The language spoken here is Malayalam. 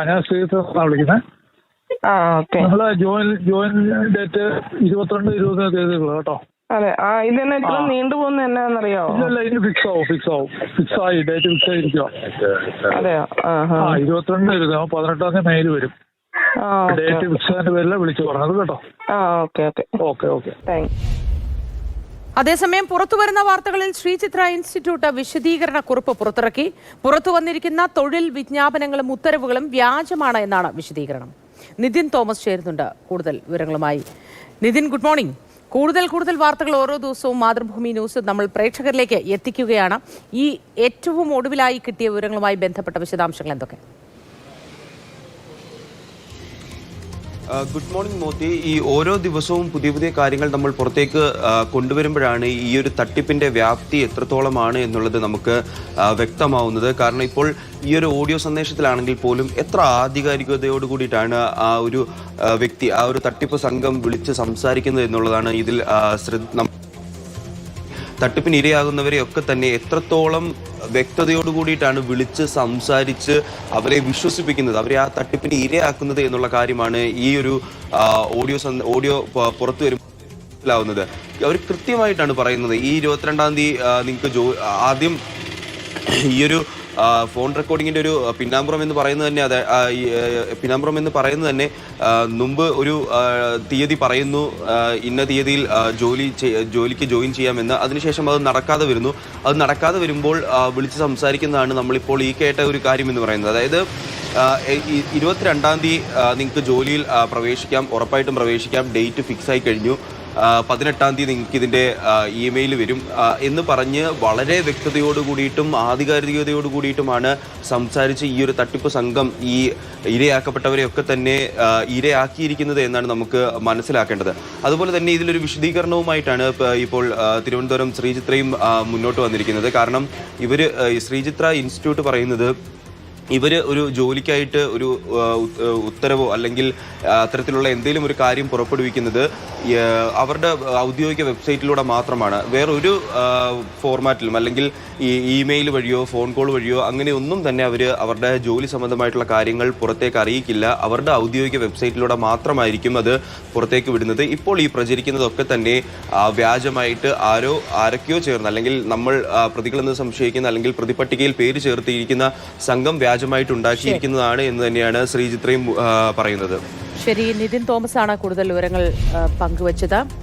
ഞാൻ ശ്രീധരനാണ് വിളിക്കുന്നത്. നമ്മള് ജോയിൻ ഡേറ്റ് 22 തീയതികൾ കേട്ടോ. അതെ. ഇതെന്നെ ഇത്ര നീണ്ടുപോകുന്ന എന്നാന്നറിയോ? ഇല്ല, ഇനി ഫിക്സ് ആയി ഡേറ്റ് ഫിക്സ് ആയിരിക്കുക. അതെയോ? 22 എഴുതാം, 18 തീയതി മെയിൽ വരും. ഡേറ്റ് ഫിക്സ് ആയതിന്റെ പേരില വിളിച്ചു പറഞ്ഞത് കേട്ടോ. ഓക്കെ. അതേസമയം പുറത്തുവരുന്ന വാർത്തകളിൽ ശ്രീചിത്ര ഇൻസ്റ്റിറ്റ്യൂട്ട് വിശദീകരണ കുറിപ്പ് പുറത്തിറക്കി. പുറത്തു വന്നിരിക്കുന്ന തൊഴിൽ വിജ്ഞാപനങ്ങളും ഉത്തരവുകളും വ്യാജമാണ് എന്നാണ് വിശദീകരണം. നിതിൻ തോമസ് ചേരുന്നുണ്ട് കൂടുതൽ വിവരങ്ങളുമായി. Nithin, good morning. കൂടുതൽ വാർത്തകൾ ഓരോ ദിവസവും മാതൃഭൂമി ന്യൂസ് നമ്മൾ പ്രേക്ഷകരിലേക്ക് എത്തിക്കുകയാണ്. ഈ ഏറ്റവും ഒടുവിലായി കിട്ടിയ വിവരങ്ങളുമായി ബന്ധപ്പെട്ട വിശദാംശങ്ങൾ എന്തൊക്കെ? Good morning Moti. ഈ ഓരോ ദിവസവും പുതിയ കാര്യങ്ങൾ നമ്മൾ പുറത്തേക്ക് കൊണ്ടുവരുമ്പോഴാണ് ഈ ഒരു തട്ടിപ്പിന്റെ വ്യാപ്തി എത്രത്തോളമാണ് എന്നുള്ളത് നമുക്ക് വ്യക്തമാവുന്നത്. കാരണം ഇപ്പോൾ ഈ ഒരു ഓഡിയോ സന്ദേശത്തിലാണെങ്കിൽ പോലും എത്ര ആധികാരികതയോട് കൂടിയിട്ടാണ് ആ ഒരു വ്യക്തി, ആ ഒരു തട്ടിപ്പ് സംഘം വിളിച്ച് സംസാരിക്കുന്നത് എന്നുള്ളതാണ് ഇതിൽ തട്ടിപ്പിന് ഇരയാകുന്നവരെയൊക്കെ തന്നെ എത്രത്തോളം വ്യക്തതയോട് കൂടിയിട്ടാണ് വിളിച്ച് സംസാരിച്ച് അവരെ വിശ്വസിപ്പിക്കുന്നത്, അവരെ ആ തട്ടിപ്പിന് ഇരയാക്കുന്നത് എന്നുള്ള കാര്യമാണ് ഈ ഒരു ഓഡിയോ പുറത്തു വരുമ്പോൾ അവർ കൃത്യമായിട്ടാണ് പറയുന്നത്. ഈ 22-ാം തീയതി നിങ്ങൾക്ക് ആദ്യം ഈ ഒരു ഫോൺ റെക്കോർഡിങ്ങിന്റെ ഒരു പിന്നാമ്പുറം എന്ന് പറയുന്നത് തന്നെ മുമ്പ് ഒരു തീയതി പറയുന്നു, ഇന്ന തീയതിയിൽ ജോലിക്ക് ജോയിൻ ചെയ്യാമെന്ന്. അതിനുശേഷം അത് നടക്കാതെ വരുമ്പോൾ വിളിച്ച് സംസാരിക്കുന്നതാണ് നമ്മളിപ്പോൾ ഈ കേട്ട ഒരു കാര്യം എന്ന് പറയുന്നത്. അതായത് 22-ാം തീയതി നിങ്ങൾക്ക് ജോലിയിൽ പ്രവേശിക്കാം, ഉറപ്പായിട്ടും പ്രവേശിക്കാം, ഡേറ്റ് ഫിക്സ് ആയി കഴിഞ്ഞു, 18-ാം തീയതി നിങ്ങൾക്ക് ഇതിൻ്റെ ഇമെയിൽ വരും എന്ന് പറഞ്ഞ് വളരെ വ്യക്തതയോട് കൂടിയിട്ടും ആധികാരികതയോട് കൂടിയിട്ടുമാണ് സംസാരിച്ച് ഈ ഒരു തട്ടിപ്പ് സംഘം ഈ ഇരയാക്കപ്പെട്ടവരെയൊക്കെ തന്നെ ഇരയാക്കിയിരിക്കുന്നത് എന്നാണ് നമുക്ക് മനസ്സിലാക്കേണ്ടത്. അതുപോലെ തന്നെ ഇതിലൊരു വിശദീകരണവുമായിട്ടാണ് ഇപ്പോൾ തിരുവനന്തപുരം ശ്രീചിത്രയും മുന്നോട്ട് വന്നിരിക്കുന്നത്. കാരണം ശ്രീചിത്ര ഇൻസ്റ്റിറ്റ്യൂട്ട് പറയുന്നത് ഒരു ജോലിക്കായിട്ട് ഒരു ഉത്തരവോ അല്ലെങ്കിൽ അത്തരത്തിലുള്ള എന്തെങ്കിലും ഒരു കാര്യം പുറപ്പെടുവിക്കുന്നത് അവരുടെ ഔദ്യോഗിക വെബ്സൈറ്റിലൂടെ മാത്രമാണ്. വേറൊരു ഫോർമാറ്റിലും അല്ലെങ്കിൽ ഈ ഇമെയിൽ വഴിയോ ഫോൺ കോൾ വഴിയോ അങ്ങനെയൊന്നും തന്നെ അവരുടെ ജോലി സംബന്ധമായിട്ടുള്ള കാര്യങ്ങൾ പുറത്തേക്ക് അറിയിക്കില്ല. അവരുടെ ഔദ്യോഗിക വെബ്സൈറ്റിലൂടെ മാത്രമായിരിക്കും അത് പുറത്തേക്ക് വിടുന്നത്. ഇപ്പോൾ ഈ പ്രചരിക്കുന്നതൊക്കെ തന്നെ വ്യാജമായിട്ട് ആരൊക്കെയോ ചേർന്ന്, അല്ലെങ്കിൽ നമ്മൾ പ്രതികളെന്ന് സംശയിക്കുന്ന അല്ലെങ്കിൽ പ്രതിപട്ടികയിൽ പേര് ചേർത്തിരിക്കുന്ന സംഘം വ്യാജമായിട്ട് ഉണ്ടാക്കിയിരിക്കുന്നതാണ് എന്ന് തന്നെയാണ് ശ്രീചിത്രയും പറയുന്നത്. ശരി, നിതിൻ തോമസ് ആണ് കൂടുതൽ വിവരങ്ങൾ പങ്കുവച്ചത്.